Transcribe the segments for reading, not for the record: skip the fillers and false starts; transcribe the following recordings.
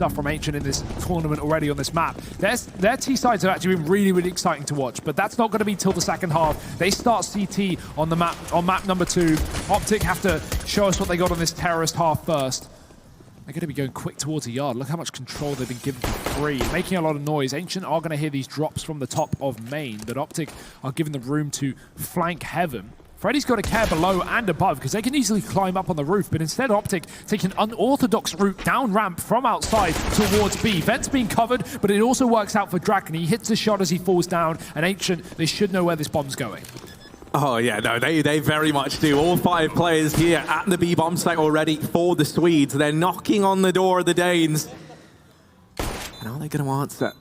stuff from Ancient in this tournament already on this map. Their T sides have actually been really, really exciting to watch, but that's not going to be till the second half. They start CT on the map, on map number 2. Optic have to show us what they got on this terrorist half first. They're going to be going quick towards a yard. Look how much control they've been given for free, making a lot of noise. Ancient are going to hear these drops from the top of main, but Optic are given the room to flank heaven. Freddy's got to care below and above because they can easily climb up on the roof, but instead Optic take an unorthodox route down ramp from outside towards B. Vent's being covered, but it also works out for Draken. He hits a shot as he falls down, and Ancient, they should know where this bomb's going. Oh yeah, no, they very much do. All 5 players here at the B bomb site already for the Swedes. They're knocking on the door of the Danes. And are they going to answer?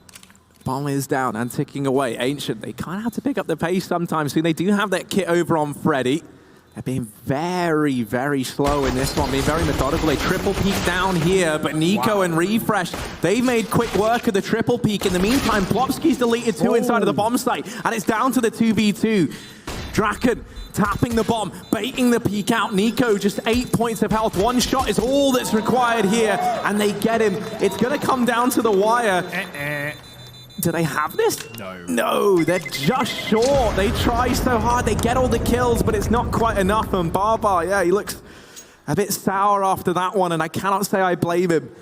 Bomb is down and ticking away. Ancient, they kind of have to pick up the pace sometimes. So they do have that kit over on Freddy. They're being very, very slow in this one, being very methodical. They triple peek down here, but Nico and Refresh, they made quick work of the triple peek. In the meantime, Plopsky's deleted 2 inside of the bomb site, and it's down to the 2v2. Draken tapping the bomb, baiting the peek out. Nico just 8 points of health. 1 shot is all that's required here, and they get him. It's going to come down to the wire. Do they have this? No. No, they're just short. They try so hard. They get all the kills, but it's not quite enough. And Barbar, yeah, he looks a bit sour after that one, and I cannot say I blame him.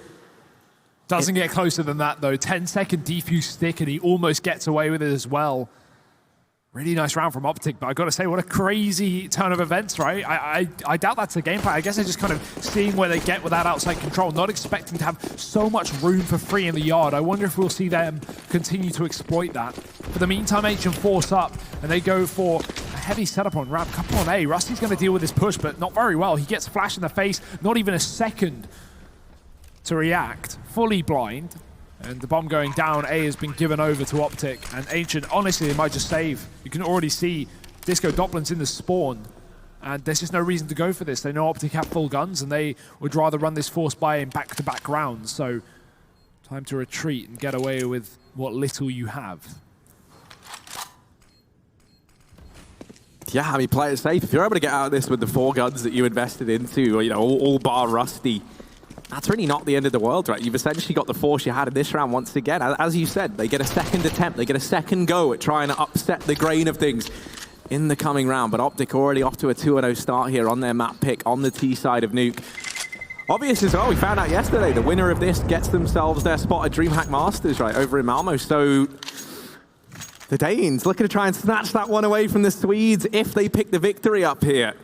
Doesn't get closer than that, though. 10-second defuse stick, and he almost gets away with it as well. Really nice round from Optic, but I got to say, what a crazy turn of events, right? I doubt that's the game plan. I guess they're just kind of seeing where they get with that outside control, not expecting to have so much room for free in the yard. I wonder if we'll see them continue to exploit that. For the meantime, Ancient force up, and they go for a heavy setup on ramp. Couple on A. Rusty's going to deal with this push, but not very well. He gets flashed in the face, not even a second to react. Fully blind. And the bomb going down, A has been given over to Optic, and Ancient, honestly, they might just save. You can already see Disco Doplin's in the spawn, and there's just no reason to go for this. They know Optic have full guns, and they would rather run this force buy in back-to-back rounds. So, time to retreat and get away with what little you have. Yeah, I mean, play it safe. If you're able to get out of this with the 4 guns that you invested into, or, you know, all bar Rusty, that's really not the end of the world, right? You've essentially got the force you had in this round once again. As you said, they get a second attempt, they get a second go at trying to upset the grain of things in the coming round. But Optic already off to a 2-0 start here on their map pick on the T side of Nuke. Obvious as well, we found out yesterday, the winner of this gets themselves their spot at DreamHack Masters, right, over in Malmo. So the Danes looking to try and snatch that one away from the Swedes if they pick the victory up here.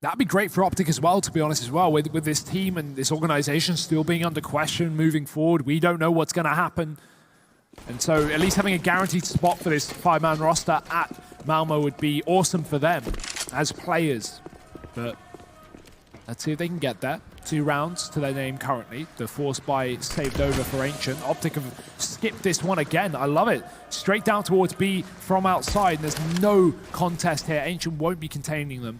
That'd be great for Optic as well, to be honest as well, with this team and this organization still being under question moving forward. We don't know what's going to happen. And so at least having a guaranteed spot for this 5-man roster at Malmo would be awesome for them as players. But let's see if they can get there. 2 rounds to their name currently. The force buy saved over for Ancient. Optic have skipped this one again. I love it. Straight down towards B from outside. And there's no contest here. Ancient won't be containing them.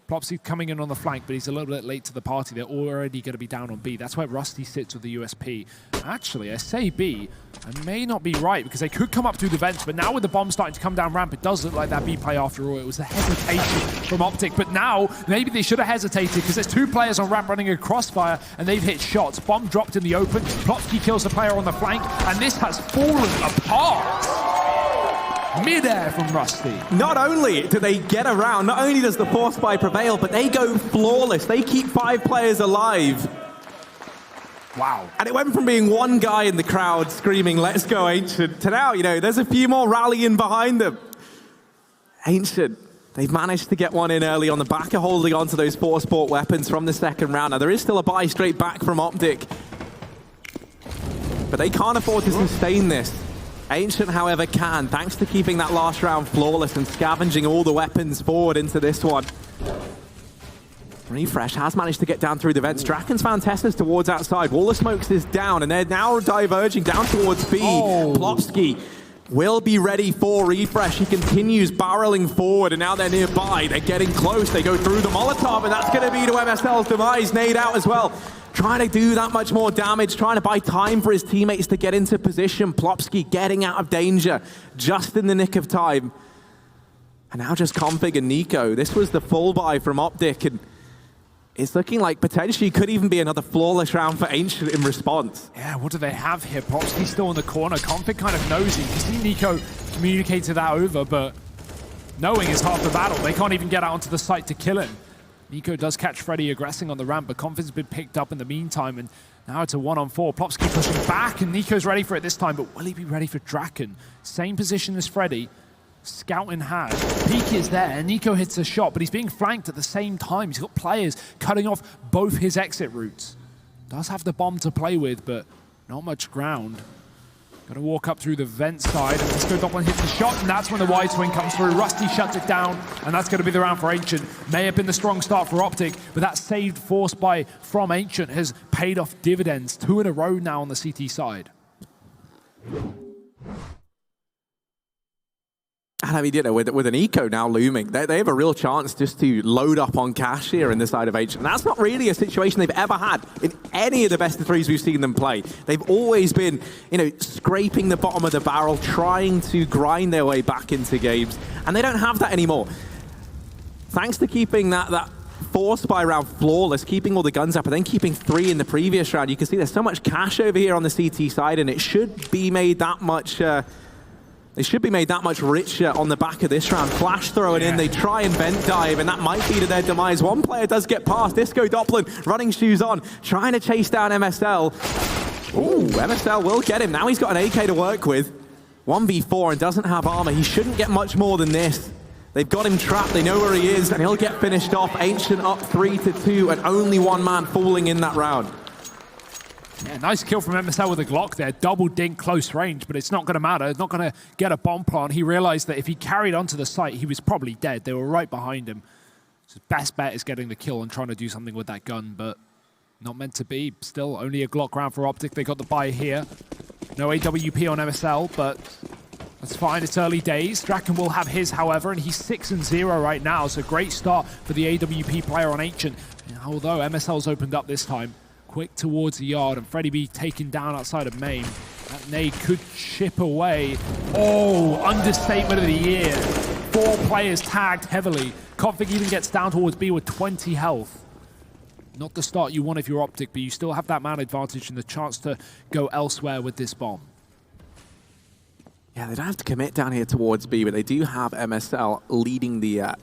Plopsy coming in on the flank, but he's a little bit late to the party. They're already going to be down on B. That's where Rusty sits with the USP. Actually, I say B. I may not be right, because they could come up through the vents, but now with the bomb starting to come down ramp, it does look like that B play after all. It was the hesitation from Optic, but now maybe they should have hesitated, because there's 2 players on ramp running a crossfire, and they've hit shots. Bomb dropped in the open. Plopsky kills the player on the flank, and this has fallen apart. Mid-air from Rusty. Not only do they get around, not only does the force buy prevail, but they go flawless. They keep 5 players alive. Wow. And it went from being 1 guy in the crowd screaming, "Let's go, Ancient," to now, you know, there's a few more rallying behind them. Ancient, they've managed to get one in early on the back of holding on to those 4 sport weapons from the second round. Now, there is still a buy straight back from Optic, but they can't afford to sustain this. Ancient, however, can, thanks to keeping that last round flawless and scavenging all the weapons forward into this one. Refresh has managed to get down through the vents. Draken's found Tessers towards outside. Wall of Smokes is down, and they're now diverging down towards B. Plopsky will be ready for Refresh. He continues barreling forward, and now they're nearby. They're getting close. They go through the Molotov, and that's going to be to MSL's demise. Nade out as well. Trying to do that much more damage, trying to buy time for his teammates to get into position. Plopsky getting out of danger just in the nick of time. And now just Config and Nico. This was the full buy from Optic, and it's looking like potentially could even be another flawless round for Ancient in response. Yeah, what do they have here? Propsky's still in the corner. Config kind of nosy. You see Nico communicated that over, but knowing is half the battle. They can't even get out onto the site to kill him. Nico does catch Freddy aggressing on the ramp, but Config's been picked up in the meantime, and now it's a 1-on-4. Plopsky pushing back, and Nico's ready for it this time, but will he be ready for Draken? Same position as Freddy. Scout in hand. Peek is there. Nico hits a shot, but he's being flanked at the same time. He's got players cutting off both his exit routes. Does have the bomb to play with, but not much ground. Gonna walk up through the vent side, and Disco Doppler hits the shot, and that's when the wide swing comes through. Rusty shuts it down, and that's gonna be the round for Ancient. May have been the strong start for Optic, but that saved force from Ancient has paid off dividends. 2 in a row now on the CT side. And I mean, you know, with an eco now looming, they have a real chance just to load up on cash here in the side of Ancient. And that's not really a situation they've ever had in any of the best of threes we've seen them play. They've always been, you know, scraping the bottom of the barrel, trying to grind their way back into games. And they don't have that anymore. Thanks to keeping that force by round flawless, keeping all the guns up, and then keeping 3 in the previous round, you can see there's so much cash over here on the CT side, and it should be made that much... They should be made that much richer on the back of this round. Flash throw it in, they try and vent dive, and that might be to their demise. One player does get past, Disco Doppler, running shoes on, trying to chase down MSL. Ooh, MSL will get him. Now he's got an AK to work with. 1v4 and doesn't have armor. He shouldn't get much more than this. They've got him trapped, they know where he is, and he'll get finished off. Ancient up 3-2, and only one man falling in that round. Yeah, nice kill from MSL with a Glock there. Double dink, close range, but it's not going to matter. It's not going to get a bomb plant. He realized that if he carried onto the site, he was probably dead. They were right behind him. So his best bet is getting the kill and trying to do something with that gun, but not meant to be. Still only a Glock round for Optic. They got the buy here. No AWP on MSL, but that's fine. It's early days. Draken will have his, however, and he's 6-0 right now, so great start for the AWP player on Ancient. Although MSL's opened up this time. Quick towards the yard, and Freddy B taken down outside of main. That nade could chip away. Oh, understatement of the year. 4 players tagged heavily. Config even gets down towards B with 20 health. Not the start you want if you're Optic, but you still have that man advantage and the chance to go elsewhere with this bomb. Yeah, they don't have to commit down here towards B, but they do have MSL leading the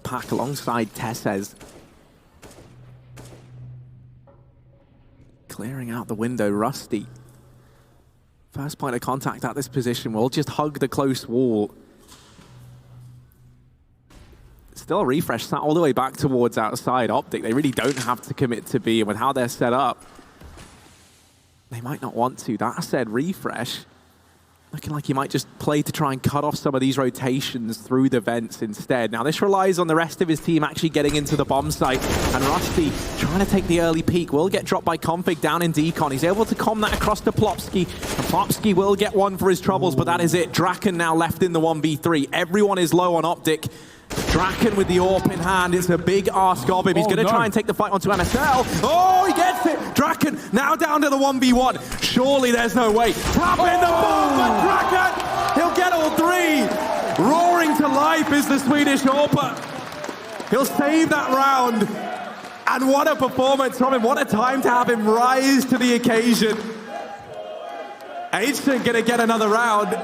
pack alongside Tessez. Clearing out the window, Rusty. First point of contact at this position will just hug the close wall. Still a refresh sat all the way back towards outside Optic. They really don't have to commit to B, and with how they're set up, they might not want to. That said, refresh. Looking like he might just play to try and cut off some of these rotations through the vents instead. Now this relies on the rest of his team actually getting into the bomb site, and Rusty trying to take the early peek will get dropped by Config down in decon. He's able to com that across to Plopsky, and Plopsky will get one for his troubles, but that is it. Draken now left in the 1v3. Everyone is low on Optic. Draken with the AWP in hand. It's a big ask of him. He's going to try and take the fight onto MSL. Oh, he gets it! Draken now down to the 1v1. Surely there's no way. Tap in the bomb, but Draken! He'll get all 3. Roaring to life is the Swedish AWP. He'll save that round. And what a performance from him. What a time to have him rise to the occasion. Ancient going to get another round.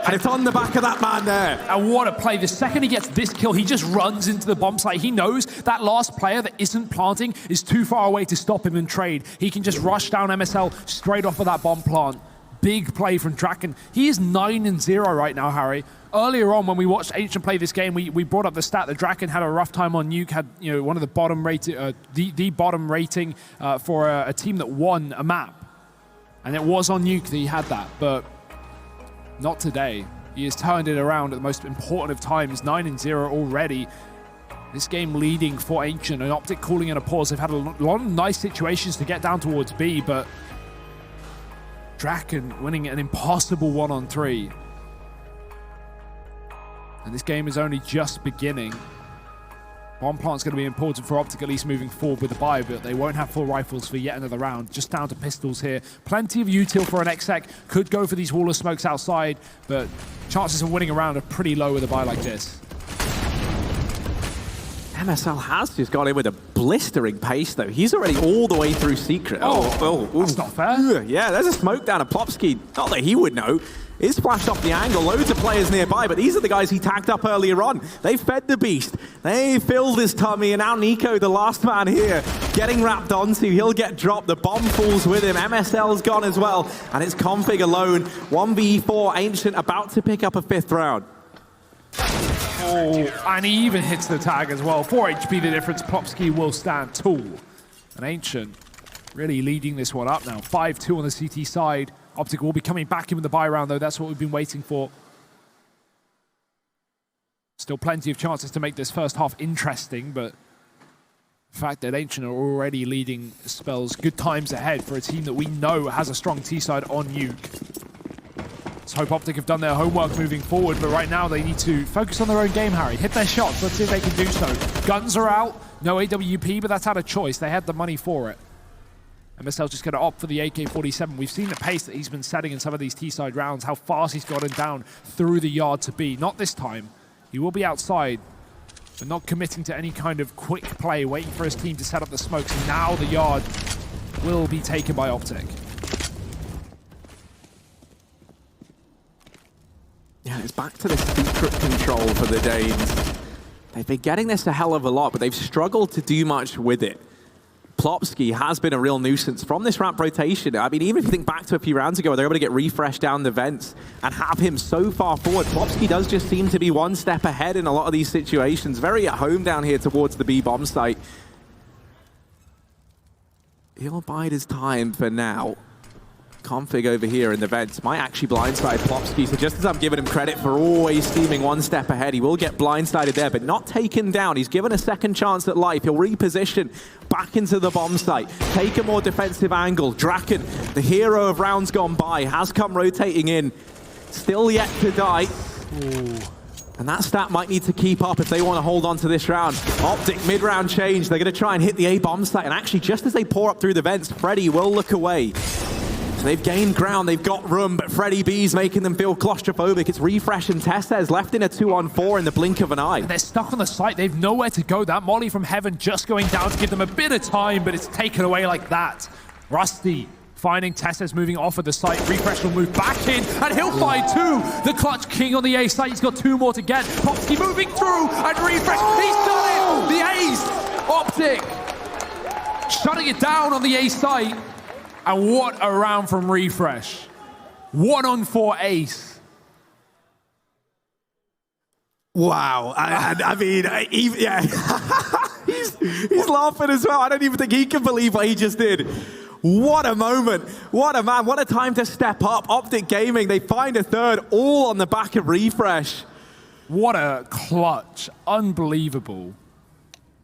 And it's on the back of that man there. And what a play. The second he gets this kill, he just runs into the bomb site. He knows that last player that isn't planting is too far away to stop him and trade. He can just rush down MSL straight off of that bomb plant. Big play from Draken. He is 9-0 right now, Harry. Earlier on, when we watched Ancient play this game, we brought up the stat that Draken had a rough time on Nuke, had one of the bottom rated, the bottom rating for a team that won a map. And it was on Nuke that he had that, but not today. He has turned it around at the most important of times. 9-0 already. This game leading for Ancient, and Optic calling in a pause. They've had a lot of nice situations to get down towards B, but Draken winning an impossible 1-on-3. And this game is only just beginning. Bomb plant's going to be important for Optic, at least moving forward with the buy, but they won't have full rifles for yet another round. Just down to pistols here. Plenty of util for an exec. Could go for these wall of smokes outside, but chances of winning a round are pretty low with a buy like this. MSL has just gone in with a blistering pace, though. He's already all the way through Secret. That's not fair. Yeah, there's a smoke down at Plopsky. Not that he would know. Is flashed off the angle. Loads of players nearby, but these are the guys he tagged up earlier on. They fed the beast. They filled his tummy, and now Nico, the last man here, getting wrapped onto. He'll get dropped. The bomb falls with him. MSL's gone as well, and it's Config alone. 1v4, Ancient about to pick up a 5th round. Oh, and he even hits the tag as well. 4 HP the difference. Plopsky will stand tall. And Ancient really leading this one up now. 5-2 on the CT side. Optic will be coming back in with the buy round, though. That's what we've been waiting for. Still plenty of chances to make this first half interesting, but the fact that Ancient are already leading spells good times ahead for a team that we know has a strong T-side on Nuke. Let's hope Optic have done their homework moving forward, but right now they need to focus on their own game, Harry. Hit their shots. Let's see if they can do so. Guns are out. No AWP, but that's out of choice. They had the money for it. MSL's just going to opt for the AK-47. We've seen the pace that he's been setting in some of these T-side rounds, how fast he's gotten down through the yard to B. Not this time. He will be outside, but not committing to any kind of quick play, waiting for his team to set up the smokes. Now the yard will be taken by Optic. Yeah, it's back to the secret control for the Danes. They've been getting this a hell of a lot, but they've struggled to do much with it. Plopsky has been a real nuisance from this ramp rotation. I mean, even if you think back to a few rounds ago, they're able to get refreshed down the vents and have him so far forward. Plopsky does just seem to be one step ahead in a lot of these situations. Very at home down here towards the B bomb site. He'll bide his time for now. Config over here in the vents might actually blindside Plopsky, so just as I'm giving him credit for always seeming one step ahead, he will get blindsided there, but not taken down. He's given a second chance at life. He'll reposition back into the bomb site, take a more defensive angle. Draken, the hero of rounds gone by, has come rotating in. Still yet to die. Ooh. And that stat might need to keep up if they want to hold on to this round. Optic mid-round change. They're going to try and hit the A bomb site, and actually just as they pour up through the vents, Freddy will look away. So they've gained ground, they've got room, but Freddy B's making them feel claustrophobic. It's Refresh and Tessez left in a 2-on-4 in the blink of an eye. They're stuck on the site, they've nowhere to go. That Molly from Heaven just going down to give them a bit of time, but it's taken away like that. Rusty finding Tessez moving off of the site. Refresh will move back in, and he'll find 2. The Clutch King on the A site, he's got 2 more to get. Popsky moving through, and Refresh, he's done it! The ace! Optic shutting it down on the A site. And what a round from Refresh. 1-on-4 ace. Wow. I mean, yeah. he's laughing as well. I don't even think he can believe what he just did. What a moment. What a man. What a time to step up. Optic Gaming, they find a 3rd, all on the back of Refresh. What a clutch. Unbelievable.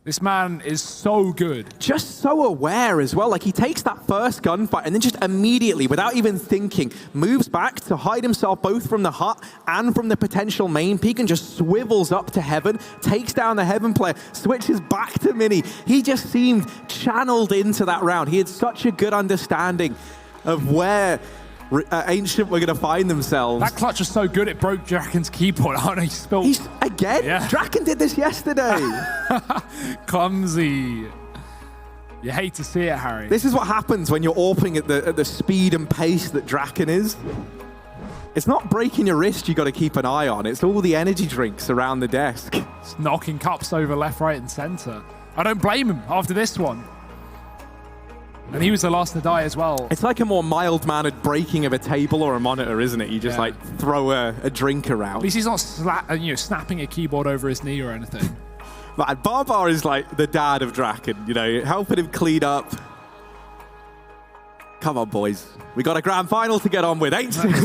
This man is so good. Just so aware as well. Like, he takes that first gunfight and then just immediately, without even thinking, moves back to hide himself both from the hut and from the potential main peak and just swivels up to Heaven, takes down the Heaven player, switches back to Mini. He just seemed channeled into that round. He had such a good understanding of where Ancient were going to find themselves. That clutch was so good it broke Draken's keyboard. Oh no, he spilled. Again? Yeah. Draken did this yesterday. Clumsy. You hate to see it, Harry. This is what happens when you're AWPing at the speed and pace that Draken is. It's not breaking your wrist you got to keep an eye on. It's all the energy drinks around the desk. It's knocking cups over left, right, and center. I don't blame him after this one. And he was the last to die as well. It's like a more mild-mannered breaking of a table or a monitor, isn't it? You just like throw a drink around. At least he's not snapping a keyboard over his knee or anything. Man, Barbar is like the dad of Draken, you know, helping him clean up. Come on, boys. We got a grand final to get on with.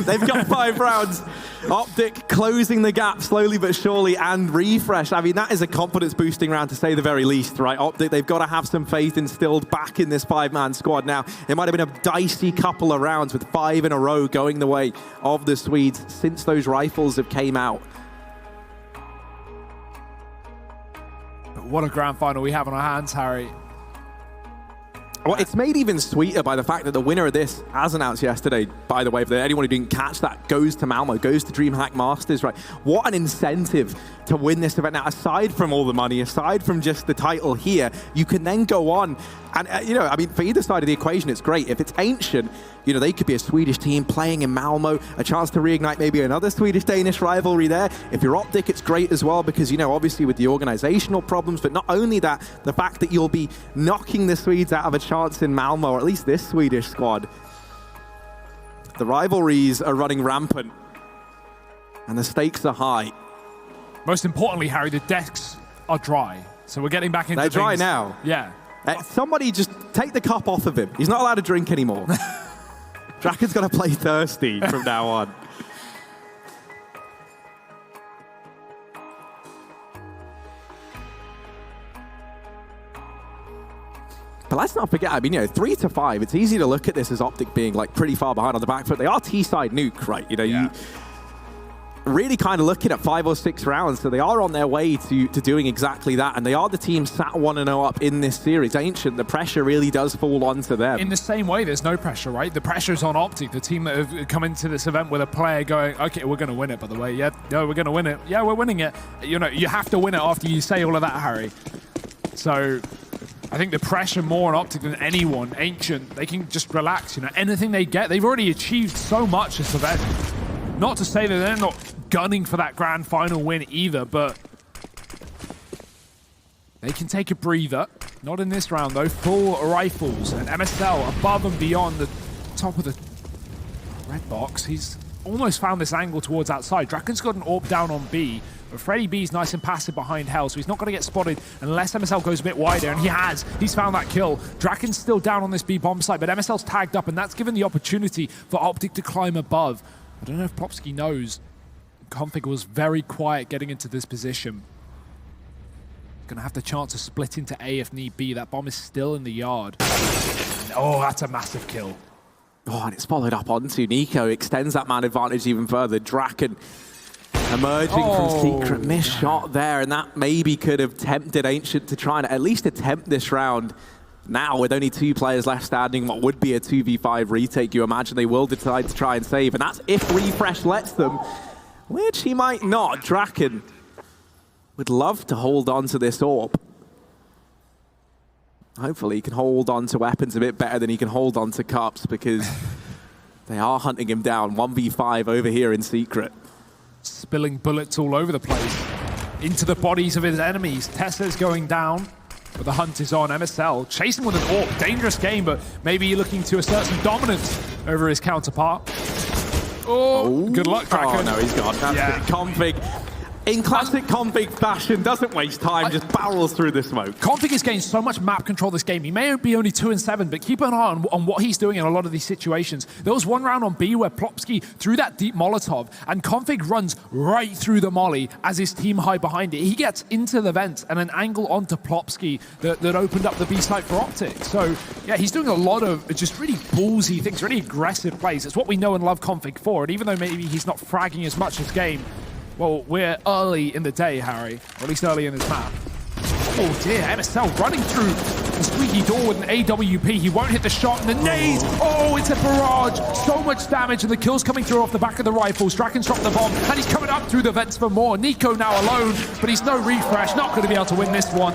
They've got 5 rounds. Optic closing the gap slowly but surely, and Refresh. I mean, that is a confidence-boosting round to say the very least, right? Optic, they've got to have some faith instilled back in this 5-man squad now. It might have been a dicey couple of rounds with 5 in a row going the way of the Swedes since those rifles have came out. What a grand final we have on our hands, Harry. Well, it's made even sweeter by the fact that the winner of this, as announced yesterday, by the way, for anyone who didn't catch that, goes to Malmo, goes to DreamHack Masters, right? What an incentive to win this event. Now, aside from all the money, aside from just the title here, you can then go on and, you know, I mean, for either side of the equation, it's great. If it's Ancient, you know, they could be a Swedish team playing in Malmo, a chance to reignite maybe another Swedish-Danish rivalry there. If you're Optic, it's great as well because, you know, obviously with the organizational problems, but not only that, the fact that you'll be knocking the Swedes out of a chance in Malmo, or at least this Swedish squad. The rivalries are running rampant and the stakes are high. Most importantly, Harry, the decks are dry. So we're getting back into They're dry things. now. Yeah. Somebody just take the cup off of him. He's not allowed to drink anymore. Draken's got to play thirsty from now on. But let's not forget, I mean, you know, 3 to 5, it's easy to look at this as Optic being like pretty far behind on the back foot. They are T-side Nuke, right? You know, you really kind of looking at 5 or 6 rounds, so they are on their way to doing exactly that, and they are the team sat 1-0 up in this series. Ancient, the pressure really does fall onto them. In the same way, there's no pressure, right? The pressure's on Optic, the team that have come into this event with a player going, okay, we're going to win it, by the way. Yeah, no, we're going to win it. Yeah, we're winning it. You know, you have to win it after you say all of that, Harry. So I think the pressure more on Optic than anyone. Ancient, they can just relax, you know, anything they get, they've already achieved so much this event. Not to say that they're not gunning for that grand final win either, but they can take a breather. Not in this round though. Full rifles and MSL above and beyond the top of the red box. He's almost found this angle towards outside. Draken's got an AWP down on B, but Freddy B's nice and passive behind Hell, so he's not going to get spotted unless MSL goes a bit wider, and he has. He's found that kill. Draken's still down on this B bomb site, but MSL's tagged up, and that's given the opportunity for Optic to climb above. I don't know if Plopsky knows. Config was very quiet getting into this position. Gonna have the chance to split into A if need be. That bomb is still in the yard. And, oh, that's a massive kill. Oh, and it's followed up onto Nico. Extends that man advantage even further. Draken emerging from Secret. Missed shot there, and that maybe could have tempted Ancient to try and at least attempt this round. Now, with only 2 players left standing, what would be a 2v5 retake, you imagine they will decide to try and save. And that's if Refresh lets them, which he might not. Draken would love to hold on to this AWP. Hopefully he can hold on to weapons a bit better than he can hold on to cups, because they are hunting him down. 1v5 over here in Secret. Spilling bullets all over the place. Into the bodies of his enemies. Tessa's going down, but the hunt is on. MSL chasing with an AWP. Dangerous game, but maybe looking to assert some dominance over his counterpart. Oh, good luck, Draken. Oh, no, he's gone. That's it. Config, in classic Config fashion, doesn't waste time, just barrels through the smoke. Config has gained so much map control this game. He may be only 2 and 7, but keep an eye on what he's doing in a lot of these situations. There was one round on B where Plopsky threw that deep Molotov, and Config runs right through the molly as his team hide behind it. He gets into the vent and an angle onto Plopsky that opened up the B site for Optic. So, yeah, he's doing a lot of just really ballsy things, really aggressive plays. It's what we know and love Config for, and even though maybe he's not fragging as much this game, well, we're early in the day, Harry, or at least early in this map. Oh dear, MSL running through the squeaky door with an AWP. He won't hit the shot, and the nade! Oh, it's a barrage! So much damage, and the kill's coming through off the back of the rifles. Draken's dropped the bomb, and he's coming up through the vents for more. Nico now alone, but he's no refresh, not going to be able to win this one.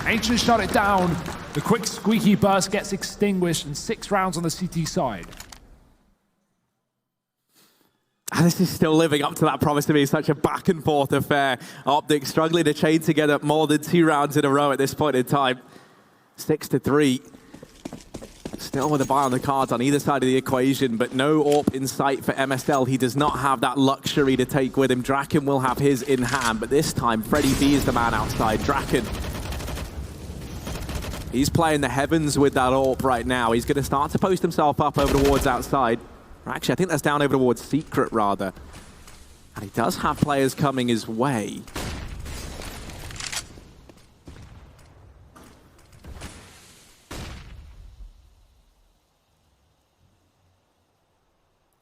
Ancient shut it down. The quick squeaky burst gets extinguished, and 6 rounds on the CT side. And this is still living up to that promise to be such a back and forth affair. Optic struggling to chain together more than 2 rounds in a row at this point in time. 6-3. Still with a buy on the cards on either side of the equation, but no AWP in sight for MSL. He does not have that luxury to take with him. Draken will have his in hand, but this time Freddy B is the man outside. Draken, he's playing the heavens with that AWP right now. He's going to start to post himself up over towards outside. Actually, I think that's down over towards Secret, rather. And he does have players coming his way.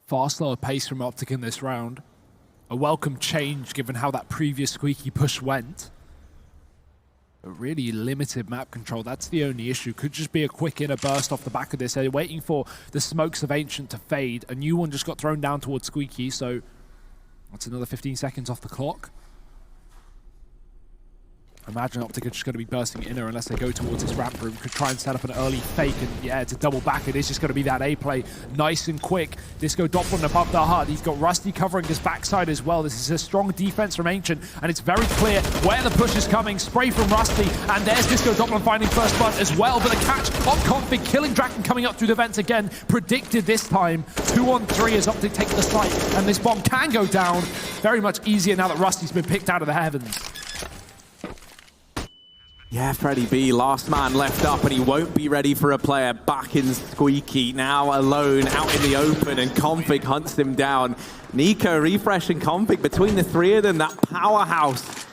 Far slower pace from Optic in this round. A welcome change given how that previous squeaky push went. But really limited map control. That's the only issue. Could just be a quick inner burst off the back of this. They're waiting for the smokes of Ancient to fade. A new one just got thrown down towards Squeaky, so that's another 15 seconds off the clock. Imagine Optic are just going to be bursting inner unless they go towards this ramp room. Could try and set up an early fake, and yeah, it's a double back. It is just going to be that A play, nice and quick. Disco Doppeln above the HUD. He's got Rusty covering his backside as well. This is a strong defense from Ancient, and it's very clear where the push is coming. Spray from Rusty, and there's Disco Doppeln finding first blood as well. But the catch on Config, killing Draken coming up through the vents again. Predicted this time. 2-on-3 as Optic take the site, and this bomb can go down. Very much easier now that Rusty's been picked out of the heavens. Yeah, Freddie B, last man left up, and he won't be ready for a player. Back in Squeaky, now alone, out in the open, and Config hunts him down. Nico, Refresh, and Config, between the three of them, that powerhouse.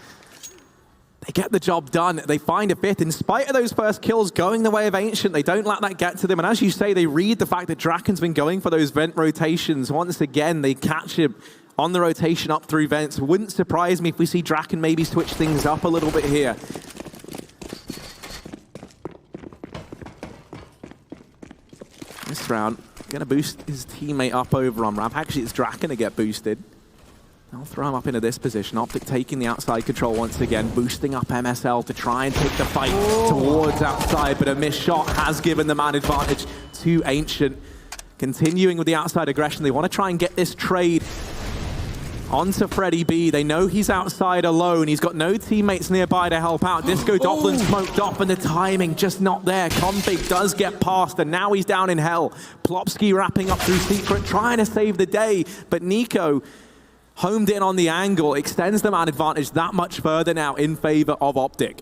They get the job done. They find a fifth. In spite of those first kills going the way of Ancient, they don't let that get to them. And as you say, they read the fact that Draken's been going for those vent rotations. Once again, they catch him on the rotation up through vents. Wouldn't surprise me if we see Draken maybe switch things up a little bit here. This round, going to boost his teammate up over on ramp. Actually, it's Draken to get boosted. I'll throw him up into this position. Optic taking the outside control once again, boosting up MSL to try and take the fight towards outside, but a missed shot has given the man advantage to Ancient. Continuing with the outside aggression, they want to try and get this trade onto Freddie B. They know he's outside alone. He's got no teammates nearby to help out. Disco Doppeln smoked off, and the timing just not there. Config does get past, and now he's down in hell. Plopsky wrapping up through Secret, trying to save the day, but Nico homed in on the angle, extends the man advantage that much further now in favor of Optic.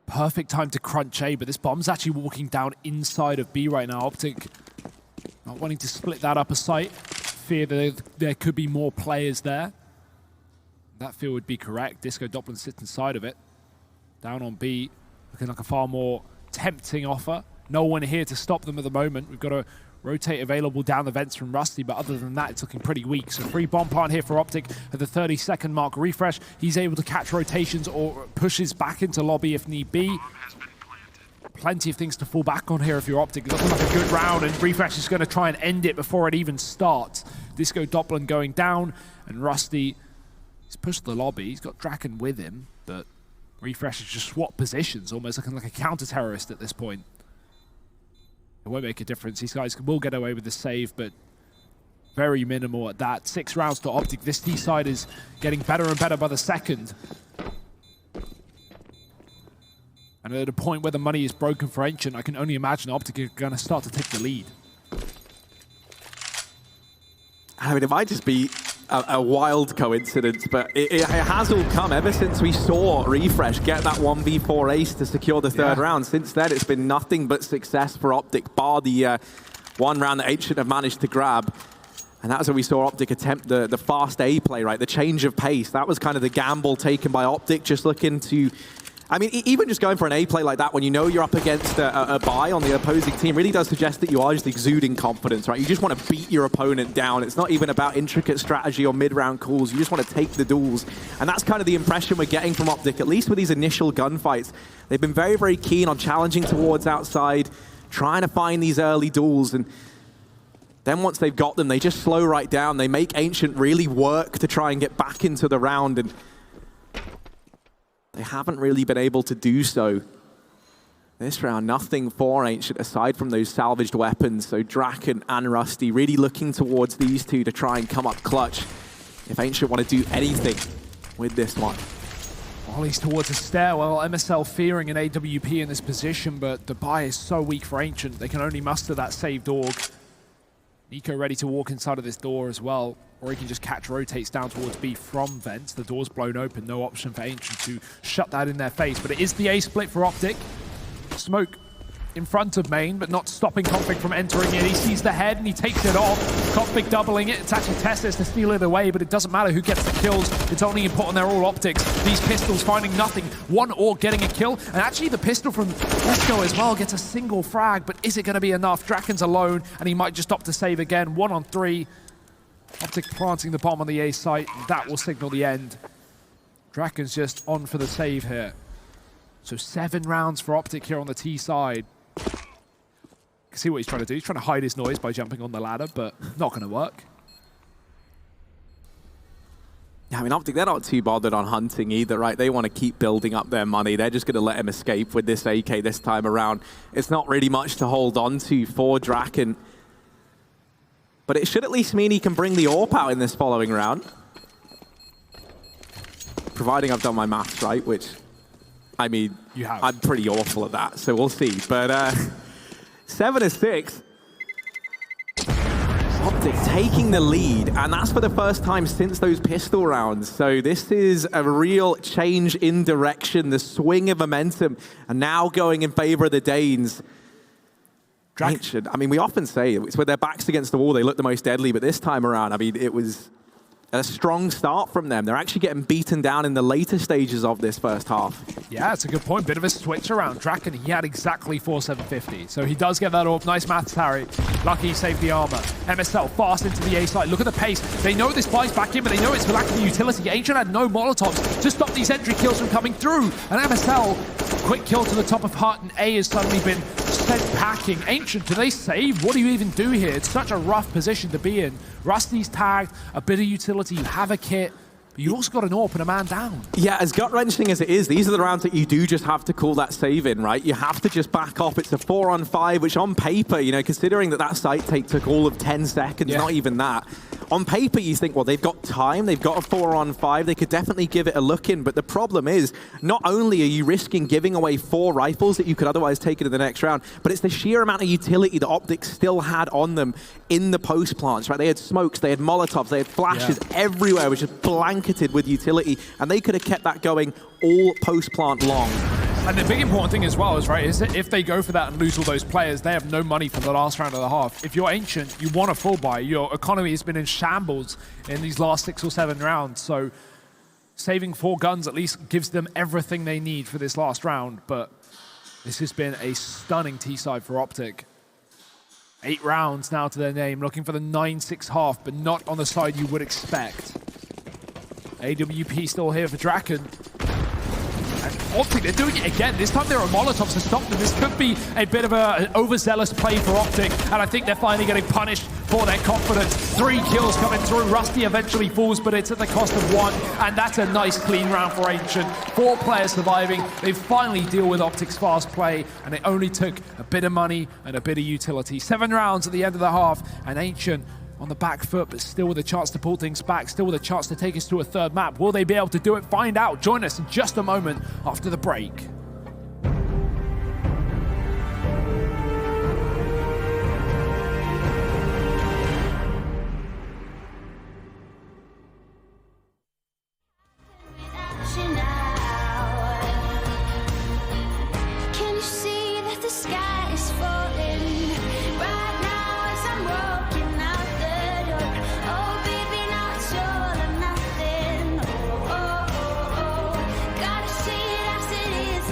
Perfect time to crunch A, but this bomb's actually walking down inside of B right now. Optic not wanting to split that up a site. Fear that there could be more players there. That feel would be correct. Disco Doppeln sits inside of it. Down on B, looking like a far more tempting offer. No one here to stop them at the moment. We've got a rotate available down the vents from Rusty, but other than that, it's looking pretty weak. So free bomb plant here for Optic at the 30-second mark. Refresh, he's able to catch rotations or pushes back into lobby if need be. Plenty of things to fall back on here if you're Optic. It's looking like a good round, and Refresh is going to try and end it before it even starts. Disco Doppeln going down, and Rusty, he's pushed the lobby. He's got Draken with him, but Refresh has just swapped positions, almost looking like a counter-terrorist at this point. It won't make a difference. These guys will get away with the save, but very minimal at that. 6 rounds to Optic. This T side is getting better and better by the second. And at a point where the money is broken for Ancient, I can only imagine Optic are going to start to take the lead. I mean, it might just be a wild coincidence, but it has all come ever since we saw Refresh get that 1v4 ace to secure the third round. Since then, it's been nothing but success for Optic, bar the one round that Ancient have managed to grab. And that's when we saw Optic attempt the fast A play, right? The change of pace. That was kind of the gamble taken by Optic, just looking to... I mean, even just going for an A play like that when you know you're up against a buy on the opposing team really does suggest that you are just exuding confidence, right? You just want to beat your opponent down. It's not even about intricate strategy or mid-round calls. You just want to take the duels. And that's kind of the impression we're getting from Optic, at least with these initial gunfights. They've been very, very keen on challenging towards outside, trying to find these early duels. And then once they've got them, they just slow right down. They make Ancient really work to try and get back into the round. And they haven't really been able to do so. This round, nothing for Ancient aside from those salvaged weapons. So Draken and Rusty really looking towards these two to try and come up clutch if Ancient want to do anything with this one. Ollie's towards a stairwell. MSL fearing an AWP in this position, but the buy is so weak for Ancient. They can only muster that saved org. Nico ready to walk inside of this door as well. Or he can just catch rotates down towards B from vents. The door's blown open, no option for Ancient to shut that in their face. But it is the A split for Optic. Smoke in front of main, but not stopping Config from entering in. He sees the head and he takes it off. Config doubling it. It's actually Testis to steal it away, but it doesn't matter who gets the kills. It's only important they're all Optics. These pistols finding nothing. One orc getting a kill, and actually the pistol from Lesco as well gets a single frag, but is it going to be enough? Draken's alone, and he might just opt to save again. 1 on 3. Optic planting the bomb on the A site, and that will signal the end. Draken's just on for the save here. So 7 rounds for Optic here on the T side. You can see what he's trying to do. He's trying to hide his noise by jumping on the ladder, but not going to work. Yeah, I mean, Optic, they're not too bothered on hunting either, right? They want to keep building up their money. They're just going to let him escape with this AK this time around. It's not really much to hold on to for Draken. But it should at least mean he can bring the AWP out in this following round. Providing I've done my maths right, which, I mean, you have. I'm pretty awful at that, so we'll see. But 7-6. Optic taking the lead, and that's for the first time since those pistol rounds. So this is a real change in direction, the swing of momentum, and now going in favor of the Danes. Ancient. I mean, we often say it's with their backs against the wall, they look the most deadly, but this time around, I mean, it was a strong start from them. They're actually getting beaten down in the later stages of this first half. Yeah, it's a good point. Bit of a switch around. Draken, he had exactly 4,750. So he does get that off. Nice maths, Harry. Lucky he saved the armor. MSL fast into the A side. Look at the pace. They know this buys back in, but they know it's lacking the utility. Ancient had no Molotovs to stop these entry kills from coming through. And MSL, quick kill to the top of Hut, and A has suddenly been sent packing. Ancient, do they save? What do you even do here? It's such a rough position to be in. Rusty's tagged, a bit of utility. You have a kit. You also got an AWP and a man down. Yeah, as gut-wrenching as it is, these are the rounds that you do just have to call that save in, right? You have to just back off. It's a 4-on-5, which on paper, you know, considering that site take took all of 10 seconds, not even that. On paper, you think, well, they've got time, they've got a 4-on-5, they could definitely give it a look in, but the problem is, not only are you risking giving away 4 rifles that you could otherwise take into the next round, but it's the sheer amount of utility that Optic still had on them in the post plants, right? They had smokes, they had Molotovs, they had flashes everywhere, which is blanketed with utility, and they could have kept that going all post plant long. And the big important thing as well is, right, is that if they go for that and lose all those players, they have no money for the last round of the half. If you're Ancient, you want a full buy. Your economy has been in shambles in these last 6 or 7 rounds, so saving 4 guns at least gives them everything they need for this last round, but this has been a stunning T-side for Optic. 8 rounds now to their name, looking for the 9-6 half, but not on the side you would expect. AWP still here for Draken. And Optic, they're doing it again. This time there are Molotovs to stop them. This could be a bit of an overzealous play for Optic, and I think they're finally getting punished for their confidence. 3 kills coming through. Rusty eventually falls, but it's at the cost of 1, and that's a nice clean round for Ancient. 4 players surviving. They finally deal with Optic's fast play, and it only took a bit of money and a bit of utility. 7 rounds at the end of the half, and Ancient on the back foot, but still with a chance to pull things back, still with a chance to take us to a 3rd map. Will they be able to do it? Find out. Join us in just a moment after the break. Can you see that the sky is falling right now as I'm walking out the door? Oh baby, now it's all or nothing. Oh, oh, oh, oh. Gotta see it as it is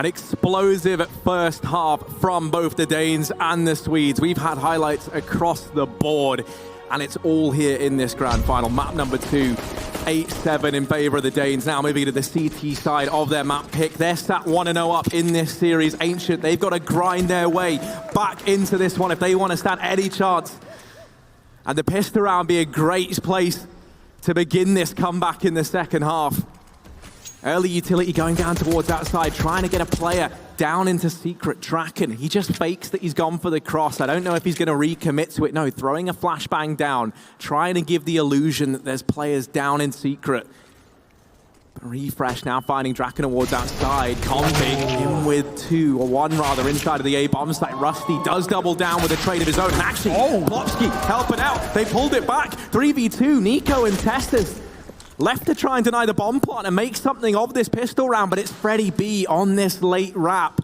An explosive first half from both the Danes and the Swedes. We've had highlights across the board, and it's all here in this grand final. Map number 2, 8-7 in favor of the Danes. Now moving to the CT side of their map pick. They're sat 1-0 up in this series. Ancient, they've got to grind their way back into this one if they want to stand any chance. And the pistol round be a great place to begin this comeback in the second half. Early utility going down towards that side, trying to get a player down into secret. Draken, he just fakes that he's gone for the cross. I don't know if he's going to recommit to it. No, throwing a flashbang down, trying to give the illusion that there's players down in secret. But Refresh now finding Draken towards that side. Config in with 2, or 1 rather, inside of the A bomb site. Rusty does double down with a trade of his own. And actually, Plopsky helping out. They pulled it back. 3v2, Nico and Testis. Left to try and deny the bomb plot and make something of this pistol round, but it's Freddy B on this late wrap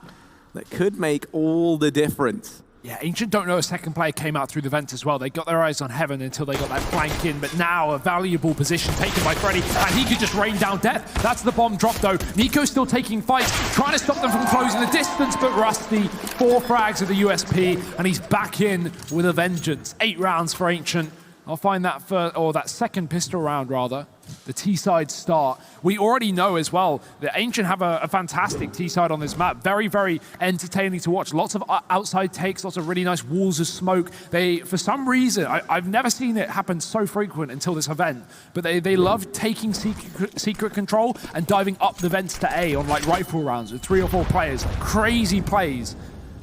that could make all the difference. Yeah, Ancient don't know a second player came out through the vent as well. They got their eyes on Heaven until they got that flank in, but now a valuable position taken by Freddy, and he could just rain down death. That's the bomb drop though. Nico's still taking fights, trying to stop them from closing the distance, but Rusty, 4 frags of the USP, and he's back in with a vengeance. 8 rounds for Ancient. I'll find that first, or that second pistol round rather. The T-side start. We already know as well that Ancient have a fantastic T-side on this map. Very, very entertaining to watch. Lots of outside takes, lots of really nice walls of smoke. They, for some reason, I've never seen it happen so frequent until this event, but they love taking secret control and diving up the vents to A on like rifle rounds with 3 or 4 players. Crazy plays.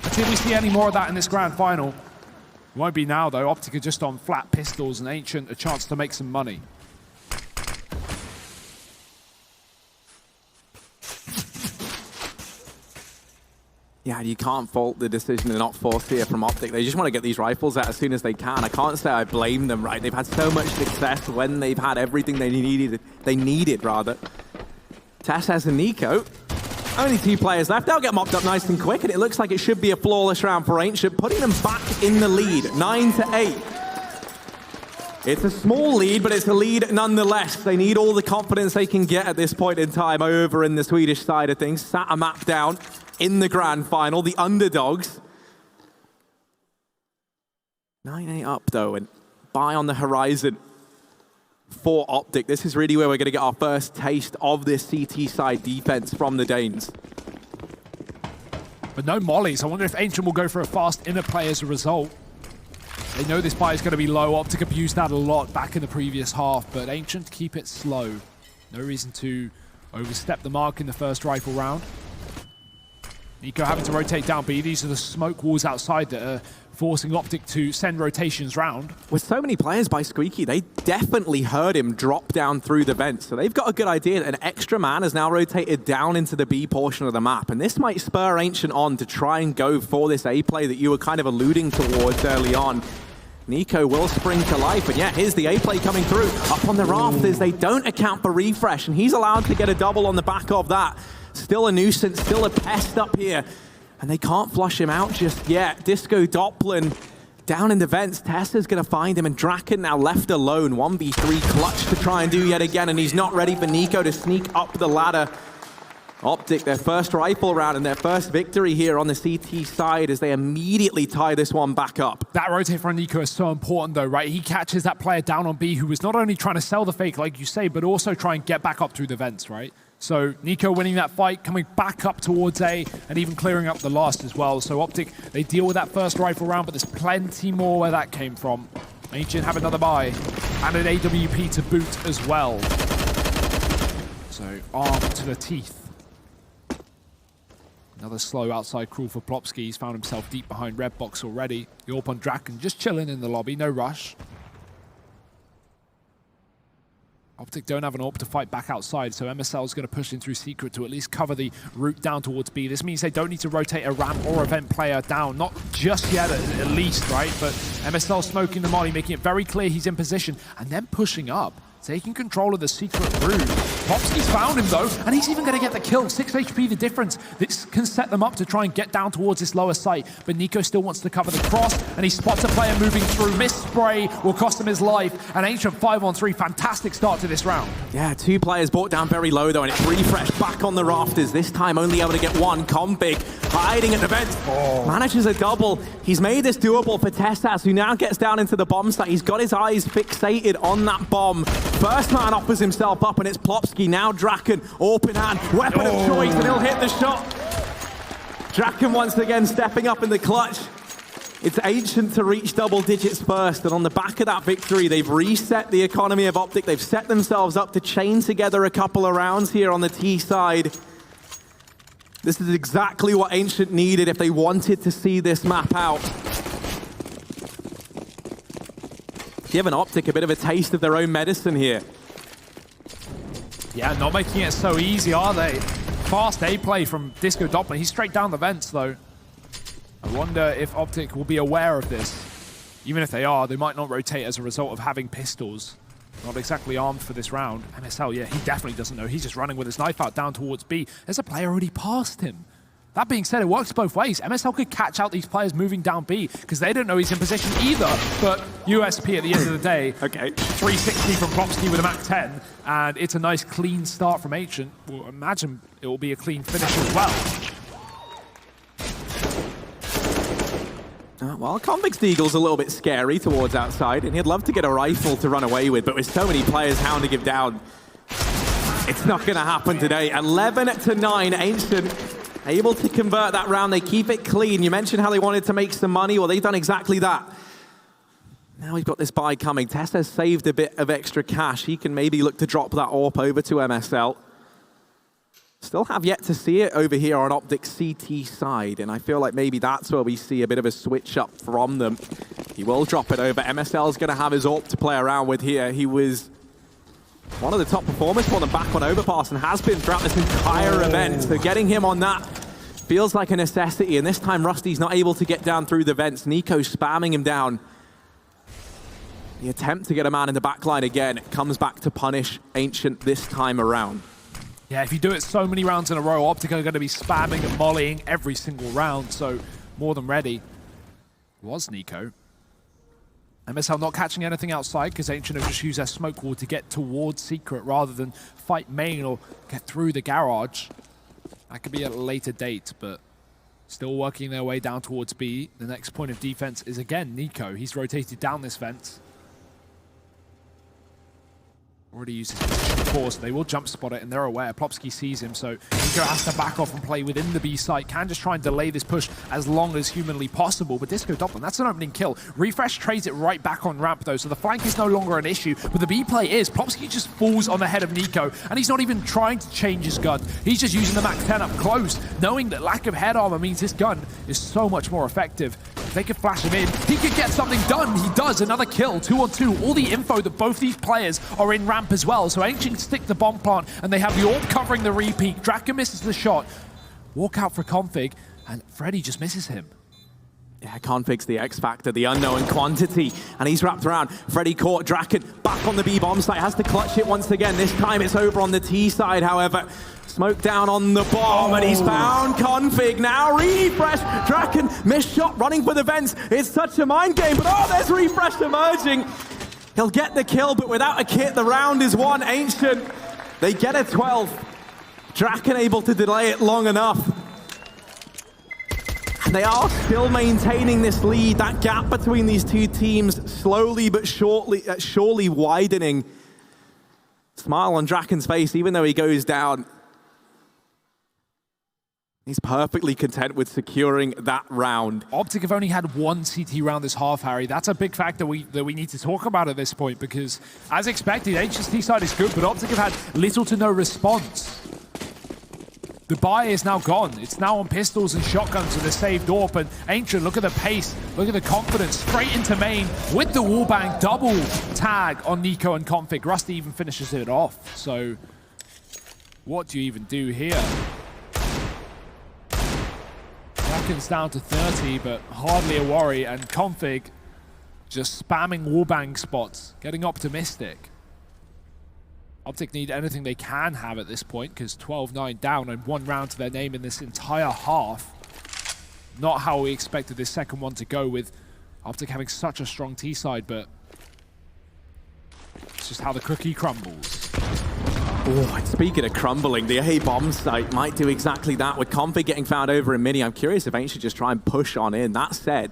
Until we see any more of that in this grand final. Won't be now though. Optic are just on flat pistols and Ancient a chance to make some money. Yeah, you can't fault the decision to not force here from Optic. They just want to get these rifles out as soon as they can. I can't say I blame them, right? They've had so much success when they've had everything they needed rather. Tess and Nico. Only 2 players left. They'll get mopped up nice and quick, and it looks like it should be a flawless round for Ancient, putting them back in the lead, 9-8. It's a small lead, but it's a lead nonetheless. They need all the confidence they can get at this point in time over in the Swedish side of things. Sat a map down in the grand final, the underdogs. 9-8 up though, and buy on the horizon for Optic. This is really where we're going to get our first taste of this CT side defense from the Danes. But no mollies. I wonder if Ancient will go for a fast inner play as a result. They know this buy is going to be low. Optic abused that a lot back in the previous half, but Ancient keep it slow. No reason to overstep the mark in the first rifle round. Nico having to rotate down B. These are the smoke walls outside that are forcing Optic to send rotations round. With so many players by Squeaky, they definitely heard him drop down through the vents. So they've got a good idea that an extra man has now rotated down into the B portion of the map. And this might spur Ancient on to try and go for this A play that you were kind of alluding towards early on. Nico will spring to life, and yeah, here's the A play coming through. Up on the rafters, they don't account for Refresh, and he's allowed to get a double on the back of that. Still a nuisance, still a pest up here. And they can't flush him out just yet. Disco Doppelin down in the vents. Tessa's going to find him, and Draken now left alone. 1v3 clutch to try and do yet again, and he's not ready for Nico to sneak up the ladder. Optic, their first rifle round and their first victory here on the CT side as they immediately tie this one back up. That rotate from Nico is so important though, right? He catches that player down on B who was not only trying to sell the fake, like you say, but also try and get back up through the vents, right? So Nico winning that fight, coming back up towards A, and even clearing up the last as well. So Optic, they deal with that first rifle round, but there's plenty more where that came from. Ancient have another buy, and an AWP to boot as well. So armed to the teeth. Another slow outside crawl for Plopsky. He's found himself deep behind red box already. The AWP on Draken just chilling in the lobby, no rush. Optic don't have an AWP to fight back outside, so MSL is going to push in through secret to at least cover the route down towards B. This means they don't need to rotate a ramp or event player down, not just yet at least, right? But MSL smoking the molly, making it very clear he's in position, and then pushing up, taking control of the secret route. Popsky's found him though, and he's even going to get the kill. 6 HP the difference. This can set them up to try and get down towards this lower site, but Nico still wants to cover the cross, and he spots a player moving through. Missed spray will cost him his life, and Ancient 5-on-3. Fantastic start to this round. Yeah, 2 players brought down very low though, and it's Refresh back on the rafters. This time only able to get 1. Config hiding at the vents. Manages a double. He's made this doable for Tessas, who now gets down into the bomb site. He's got his eyes fixated on that bomb. First man offers himself up, and it's Plopsky. Now Draken, open hand, weapon of choice, and he'll hit the shot. Draken once again stepping up in the clutch. It's Ancient to reach double digits first, and on the back of that victory, they've reset the economy of Optic. They've set themselves up to chain together a couple of rounds here on the T side. This is exactly what Ancient needed if they wanted to see this map out. Giving Optic a bit of a taste of their own medicine here. Yeah, not making it so easy, are they? Fast A play from Disco Doppler. He's straight down the vents, though. I wonder if Optic will be aware of this. Even if they are, they might not rotate as a result of having pistols. Not exactly armed for this round. MSL, yeah, he definitely doesn't know. He's just running with his knife out down towards B. There's a player already past him. That being said, it works both ways. MSL could catch out these players moving down B because they don't know he's in position either. But USP at the end of the day, okay, 360 from Plopsky with a Mac 10, and it's a nice clean start from Ancient. Well, imagine it will be a clean finish as well. Well, Convict's Deagle's a little bit scary towards outside, and he'd love to get a rifle to run away with, but with so many players hounding him down, it's not going to happen today. 11-9, Ancient able to convert that round. They keep it clean. You mentioned how they wanted to make some money. Well, they've done exactly that. Now we've got this buy coming. Tess has saved a bit of extra cash. He can maybe look to drop that AWP over to MSL. Still have yet to see it over here on Optic's CT side, and I feel like maybe that's where we see a bit of a switch up from them. He will drop it over. MSL's going to have his AWP to play around with here. He was one of the top performers for them back on Overpass and has been throughout this entire event, so getting him on that feels like a necessity, and this time Rusty's not able to get down through the vents. Nico spamming him down. The attempt to get a man in the backline again comes back to punish Ancient this time around. Yeah, if you do it so many rounds in a row, Optic are going to be spamming and mollying every single round, so more than ready. Was Nico. MSL not catching anything outside because Ancient have just used their smoke wall to get towards Secret rather than fight main or get through the garage. That could be at a later date, but still working their way down towards B. The next point of defense is again Nico. He's rotated down this vent. Already used his position before, so they will jump spot it, and they're aware. Plopsky sees him, so Nico has to back off and play within the B site. Can just try and delay this push as long as humanly possible, but Disco Doppler, that's an opening kill. Refresh trades it right back on ramp, though, so the flank is no longer an issue, but the B play is. Plopsky just falls on the head of Nico, and he's not even trying to change his gun. He's just using the Mac 10 up close, knowing that lack of head armor means his gun is so much more effective. If they could flash him in, he could get something done. He does, another kill, 2-on-2. All the info that both these players are in ramp as well, so Ancient stick the bomb plant, and they have the AWP covering the repeat. Draken misses the shot. Walk out for Config, and Freddy just misses him. Yeah, Config's the X factor, the unknown quantity, and he's wrapped around. Freddy caught Draken back on the B bomb site, has to clutch it once again. This time it's over on the T side, however. Smoke down on the bomb, and he's found Config. Now Refresh, Draken, missed shot, running for the vents. It's such a mind game, but oh, there's Refresh emerging. He'll get the kill, but without a kit, the round is won. Ancient, they get a 12. Draken able to delay it long enough. And they are still maintaining this lead. That gap between these two teams slowly but surely widening. Smile on Draken's face, even though he goes down. He's perfectly content with securing that round. Optic have only had one CT round this half, Harry. That's a big factor that we need to talk about at this point because, as expected, HST side is good, but Optic have had little to no response. The buy is now gone. It's now on pistols and shotguns with a saved AWP, and Ancient, look at the pace, look at the confidence, straight into main with the wallbang, double tag on Nico and Config. Rusty even finishes it off, so what do you even do here? Draken's down to 30, but hardly a worry, and Config just spamming wallbang spots, getting optimistic. Optic need anything they can have at this point, because 12-9 down and 1 round to their name in this entire half. Not how we expected this second one to go, with Optic having such a strong T side, but it's just how the cookie crumbles. Oh, and speaking of crumbling, the A bomb site might do exactly that with Config getting found over in mini. I'm curious if Ancient just try and push on in. That said,